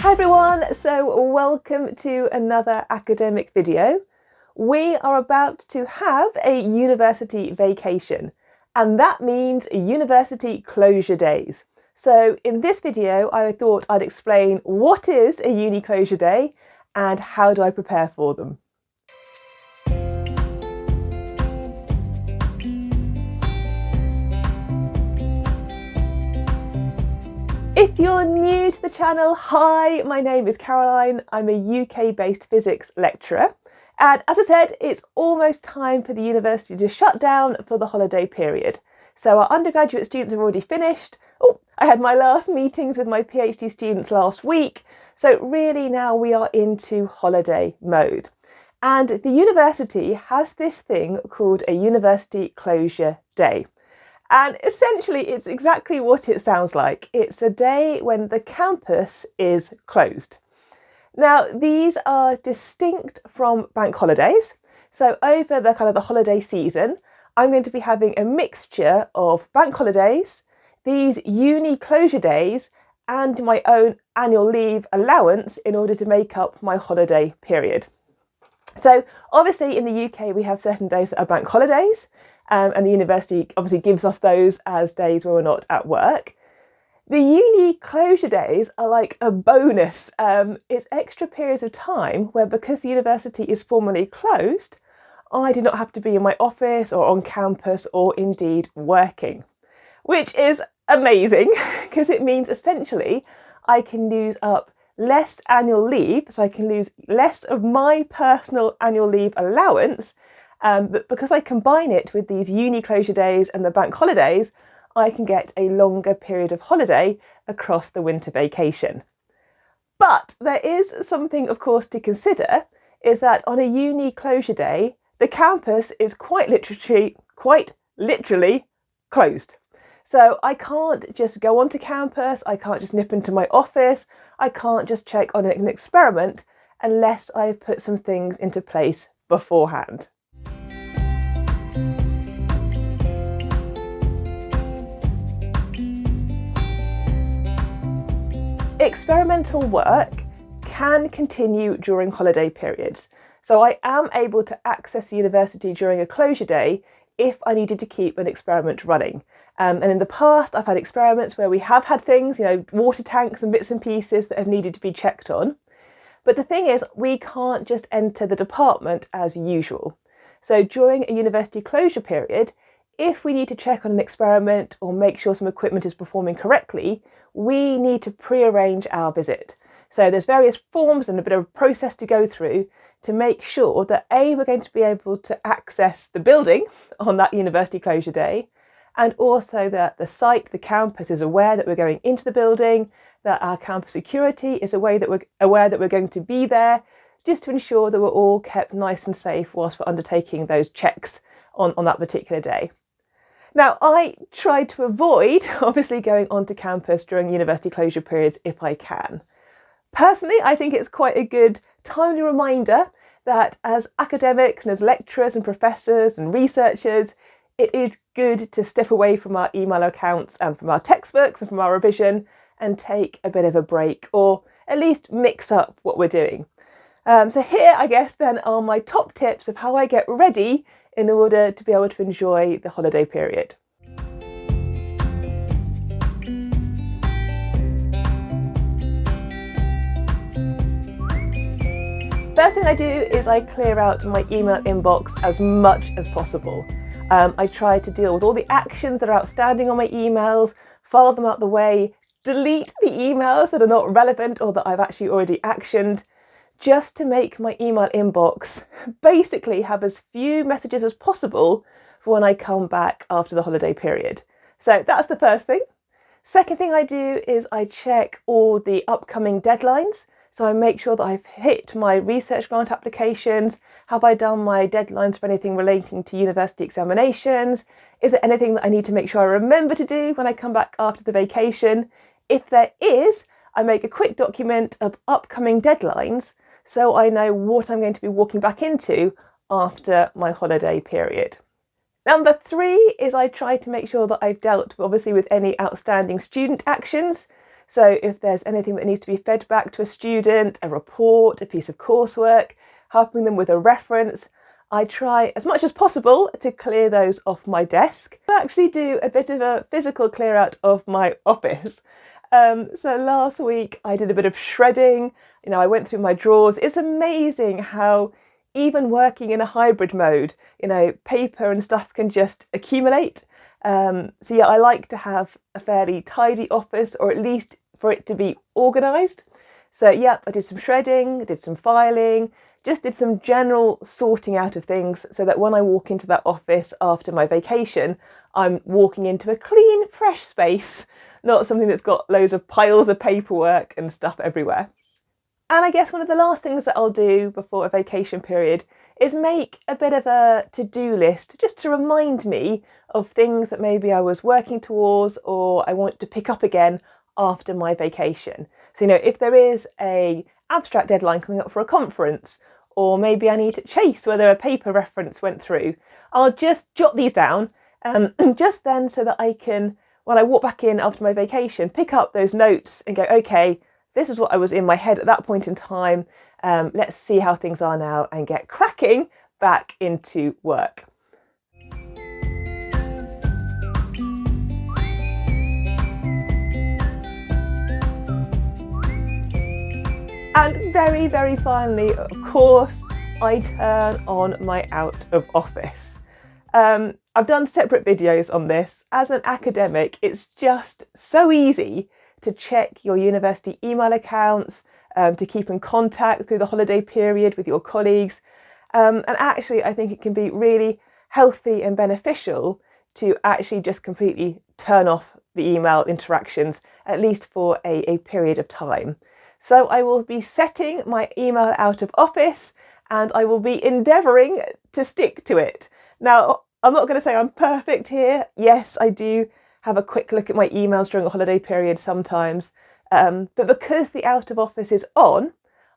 Hi everyone, so welcome to another academic video. We are about to have a university vacation, and that means university closure days. So in this video, I thought I'd explain what is a uni closure day and how do I prepare for them. If you're new to the channel, hi, my name is Caroline. I'm a UK-based physics lecturer. And as I said, it's almost time for the university to shut down for the holiday period. So our undergraduate students have already finished. Oh, I had my last meetings with my PhD students last week. So really now we are into holiday mode. And the university has this thing called a university closure day. And essentially, it's exactly what it sounds like. It's a day when the campus is closed. Now, these are distinct from bank holidays. So over the holiday season, I'm going to be having a mixture of bank holidays, these uni closure days, and my own annual leave allowance in order to make up my holiday period. So obviously in the UK, we have certain days that are bank holidays. And the university obviously gives us those as days where we're not at work. The uni closure days are like a bonus. It's extra periods of time where, because the university is formally closed, I do not have to be in my office or on campus or indeed working, which is amazing because it means essentially I can use up less annual leave, so I can lose less of my personal annual leave allowance. But because I combine it with these uni closure days and the bank holidays, I can get a longer period of holiday across the winter vacation. But there is something, of course, to consider, is that on a uni closure day, the campus is quite literally closed. So I can't just go onto campus, I can't just nip into my office, I can't just check on an experiment unless I've put some things into place beforehand. Experimental work can continue during holiday periods, so I am able to access the university during a closure day if I needed to keep an experiment running. And in the past, I've had experiments where we have had things, water tanks and bits and pieces that have needed to be checked on. But the thing is, we can't just enter the department as usual. So during a university closure period, if we need to check on an experiment or make sure some equipment is performing correctly, we need to pre-arrange our visit. So there's various forms and a bit of a process to go through to make sure that A, we're going to be able to access the building on that university closure day, and also that the site, the campus, is aware that we're going into the building, that our campus security is aware that we're going to be there, just to ensure that we're all kept nice and safe whilst we're undertaking those checks on that particular day. Now, I try to avoid obviously going onto campus during university closure periods if I can. Personally, I think it's quite a good timely reminder that as academics and as lecturers and professors and researchers, it is good to step away from our email accounts and from our textbooks and from our revision and take a bit of a break, or at least mix up what we're doing. So here, I guess, then are my top tips of how I get ready in order to be able to enjoy the holiday period. First thing I do is I clear out my email inbox as much as possible. I try to deal with all the actions that are outstanding on my emails, file them out the way, delete the emails that are not relevant or that I've actually already actioned, just to make my email inbox basically have as few messages as possible for when I come back after the holiday period. So that's the first thing. Second thing I do is I check all the upcoming deadlines. So I make sure that I've hit my research grant applications. Have I done my deadlines for anything relating to university examinations? Is there anything that I need to make sure I remember to do when I come back after the vacation? If there is, I make a quick document of upcoming deadlines so I know what I'm going to be walking back into after my holiday period. Number 3 is I try to make sure that I've dealt obviously with any outstanding student actions. So if there's anything that needs to be fed back to a student, a report, a piece of coursework, helping them with a reference, I try as much as possible to clear those off my desk. I actually do a bit of a physical clear out of my office. So last week I did a bit of shredding. I went through my drawers. It's amazing how even working in a hybrid mode, paper and stuff can just accumulate. So yeah, I like to have a fairly tidy office, or at least for it to be organised. So yeah, I did some shredding, did some filing, just did some general sorting out of things so that when I walk into that office after my vacation, I'm walking into a clean, fresh space, not something that's got loads of piles of paperwork and stuff everywhere. And I guess one of the last things that I'll do before a vacation period is make a bit of a to-do list, just to remind me of things that maybe I was working towards or I want to pick up again after my vacation. So, if there is a abstract deadline coming up for a conference, or maybe I need to chase whether a paper reference went through, I'll just jot these down just then so that I can, when I walk back in after my vacation, pick up those notes and go, okay, this is what I was in my head at that point in time. Let's see how things are now and get cracking back into work. And very, very finally, of course, I turn on my out of office. I've done separate videos on this. As an academic, it's just so easy to check your university email accounts, to keep in contact through the holiday period with your colleagues. And actually, I think it can be really healthy and beneficial to actually just completely turn off the email interactions, at least for a period of time. So I will be setting my email out of office and I will be endeavouring to stick to it. Now, I'm not going to say I'm perfect here. Yes, I do have a quick look at my emails during a holiday period sometimes. But because the out of office is on,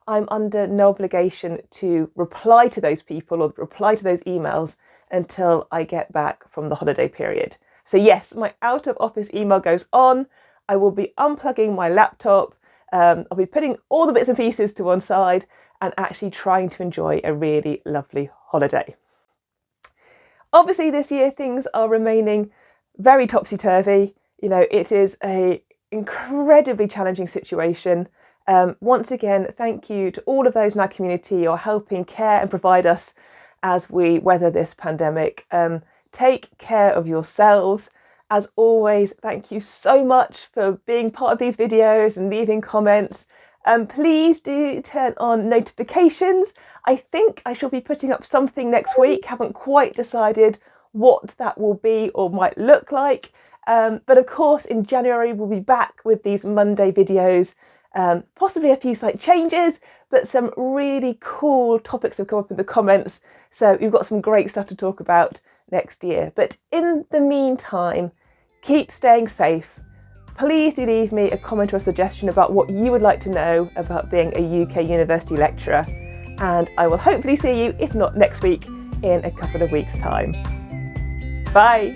I'm under no obligation to reply to those people or reply to those emails until I get back from the holiday period. So yes, my out of office email goes on. I will be unplugging my laptop. I'll be putting all the bits and pieces to one side and actually trying to enjoy a really lovely holiday. Obviously this year things are remaining very topsy-turvy. It is an incredibly challenging situation. Once again, thank you to all of those in our community who are helping care and provide us as we weather this pandemic. Take care of yourselves. As always, thank you so much for being part of these videos and leaving comments. Please do turn on notifications. I think I shall be putting up something next week. Haven't quite decided what that will be or might look like. But of course, in January, we'll be back with these Monday videos. Possibly a few slight changes, but some really cool topics have come up in the comments. So we've got some great stuff to talk about next year. But in the meantime, keep staying safe. Please do leave me a comment or a suggestion about what you would like to know about being a UK university lecturer. And I will hopefully see you, if not next week, in a couple of weeks' time. Bye.